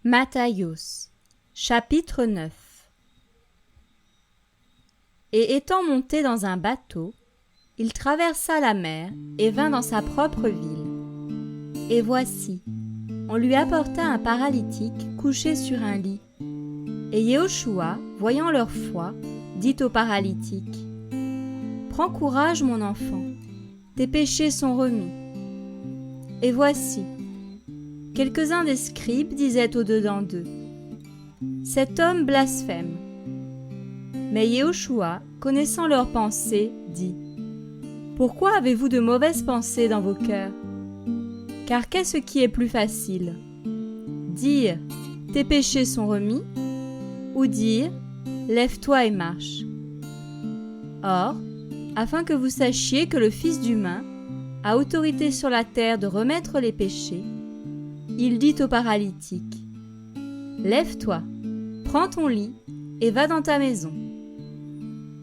Matthios, chapitre 9. Et étant monté dans un bateau, il traversa la mer et vint dans sa propre ville. Et voici, on lui apporta un paralytique couché sur un lit. Et Yehoshua, voyant leur foi, dit au paralytique : « Prends courage, mon enfant, tes péchés sont remis. » Et voici, quelques-uns des scribes disaient au-dedans d'eux : « Cet homme blasphème. » Mais Yehoshua, connaissant leurs pensées, dit : « Pourquoi avez-vous de mauvaises pensées dans vos cœurs ? Car qu'est-ce qui est plus facile ? Dire : tes péchés sont remis, ou dire : lève-toi et marche. Or, afin que vous sachiez que le Fils d'humain a autorité sur la terre de remettre les péchés, il dit au paralytique : lève-toi, prends ton lit et va dans ta maison.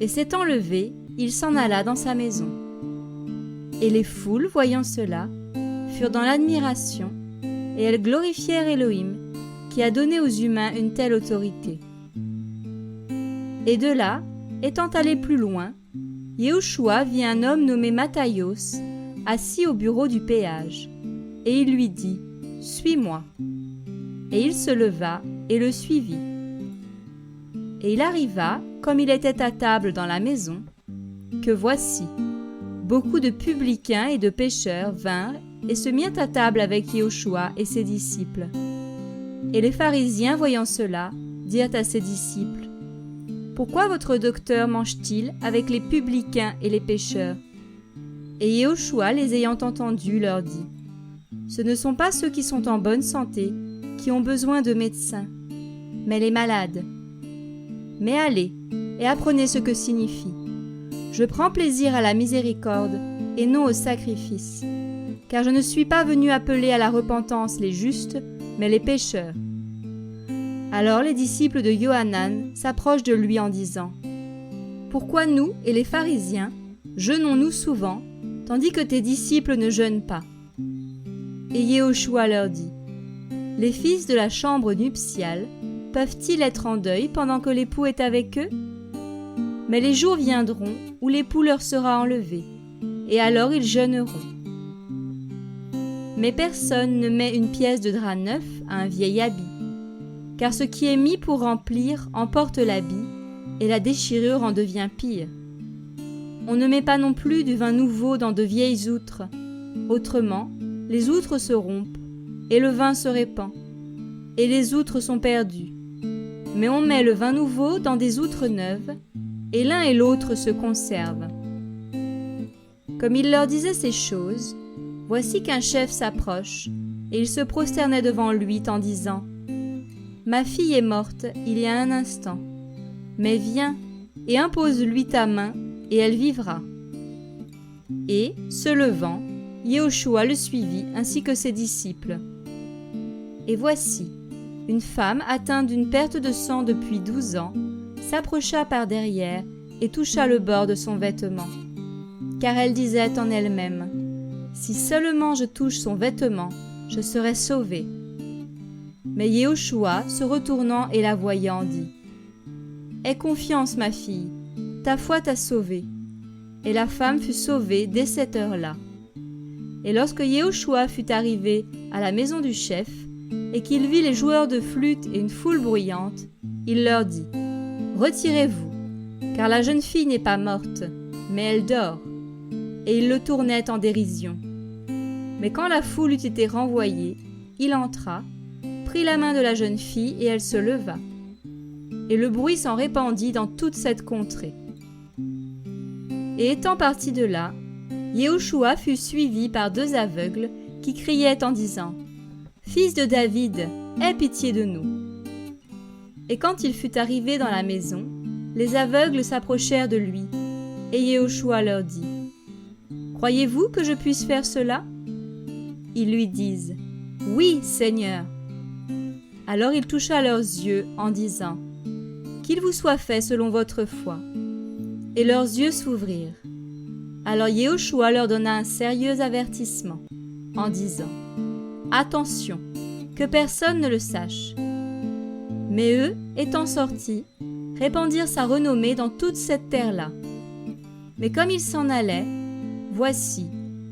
Et s'étant levé, il s'en alla dans sa maison. Et les foules, voyant cela, furent dans l'admiration, et elles glorifièrent Élohim, qui a donné aux humains une telle autorité. Et de là, étant allé plus loin, Yehoshua vit un homme nommé Matthios, assis au bureau du péage, et il lui dit : « Suis-moi. » Et il se leva et le suivit. Et il arriva, comme il était à table dans la maison, que voici, beaucoup de publicains et de pécheurs vinrent et se mirent à table avec Yehoshua et ses disciples. Et les pharisiens, voyant cela, dirent à ses disciples : « Pourquoi votre docteur mange-t-il avec les publicains et les pécheurs ?» Et Yehoshua, les ayant entendus, leur dit : « Ce ne sont pas ceux qui sont en bonne santé qui ont besoin de médecins, mais les malades. Mais allez et apprenez ce que signifie : je prends plaisir à la miséricorde et non au sacrifice, car je ne suis pas venu appeler à la repentance les justes, mais les pécheurs. » Alors les disciples de Yohanan s'approchent de lui en disant : « Pourquoi nous et les pharisiens jeûnons-nous souvent, tandis que tes disciples ne jeûnent pas ?» Et Yehoshua leur dit : « Les fils de la chambre nuptiale peuvent-ils être en deuil pendant que l'époux est avec eux ? Mais les jours viendront où l'époux leur sera enlevé, et alors ils jeûneront. Mais personne ne met une pièce de drap neuf à un vieil habit, car ce qui est mis pour remplir emporte l'habit, et la déchirure en devient pire. On ne met pas non plus du vin nouveau dans de vieilles outres, autrement, les outres se rompent, et le vin se répand, et les outres sont perdues. Mais on met le vin nouveau dans des outres neuves, et l'un et l'autre se conservent. » Comme il leur disait ces choses, voici qu'un chef s'approche, et il se prosternait devant lui en disant : « Ma fille est morte il y a un instant, mais viens et impose-lui ta main, et elle vivra. » Et, se levant, Yehoshua le suivit ainsi que ses disciples. Et voici, une femme atteinte d'une perte de sang depuis 12 ans s'approcha par derrière et toucha le bord de son vêtement, car elle disait en elle-même : « Si seulement je touche son vêtement, je serai sauvée. » Mais Yehoshua, se retournant et la voyant, dit : « Aie confiance, ma fille, ta foi t'a sauvée. » Et la femme fut sauvée dès cette heure-là. Et lorsque Yehoshua fut arrivé à la maison du chef, et qu'il vit les joueurs de flûte et une foule bruyante, il leur dit : « Retirez-vous, car la jeune fille n'est pas morte, mais elle dort. » Et il le tournait en dérision. Mais quand la foule eut été renvoyée, il entra, prit la main de la jeune fille, et elle se leva. Et le bruit s'en répandit dans toute cette contrée. Et étant parti de là, Yehoshua fut suivi par 2 aveugles qui criaient en disant : « Fils de David, aie pitié de nous. » Et quand il fut arrivé dans la maison, les aveugles s'approchèrent de lui, et Yehoshua leur dit : « Croyez-vous que je puisse faire cela ? » Ils lui disent : « Oui, Seigneur. » Alors il toucha leurs yeux en disant : « Qu'il vous soit fait selon votre foi. » Et leurs yeux s'ouvrirent. Alors Yehoshua leur donna un sérieux avertissement, en disant : « Attention, que personne ne le sache, Mais eux, étant sortis, répandirent sa renommée dans toute cette terre-là. Mais comme ils s'en allaient, voici,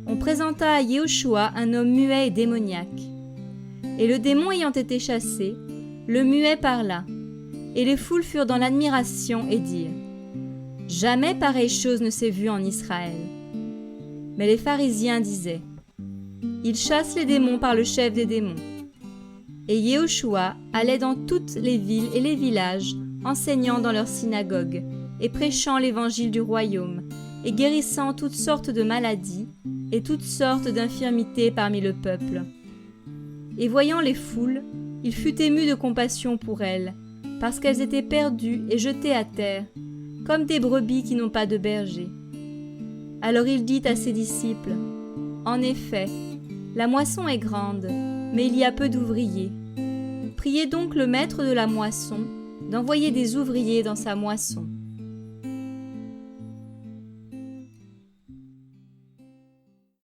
on présenta à Yéhoshua un homme muet et démoniaque. Et le démon ayant été chassé, le muet parla, et les foules furent dans l'admiration et dirent : Jamais pareille chose ne s'est vue en Israël. Mais les pharisiens disaient : Il chasse les démons par le chef des démons. Et Yéhoshua allait dans toutes les villes et les villages, enseignant dans leurs synagogues, et prêchant l'évangile du royaume, et guérissant toutes sortes de maladies, et toutes sortes d'infirmités parmi le peuple. Et voyant les foules, il fut ému de compassion pour elles, parce qu'elles étaient perdues et jetées à terre, comme des brebis qui n'ont pas de berger. Alors il dit à ses disciples : En effet, la moisson est grande, mais il y a peu d'ouvriers. Priez donc le maître de la moisson d'envoyer des ouvriers dans sa moisson.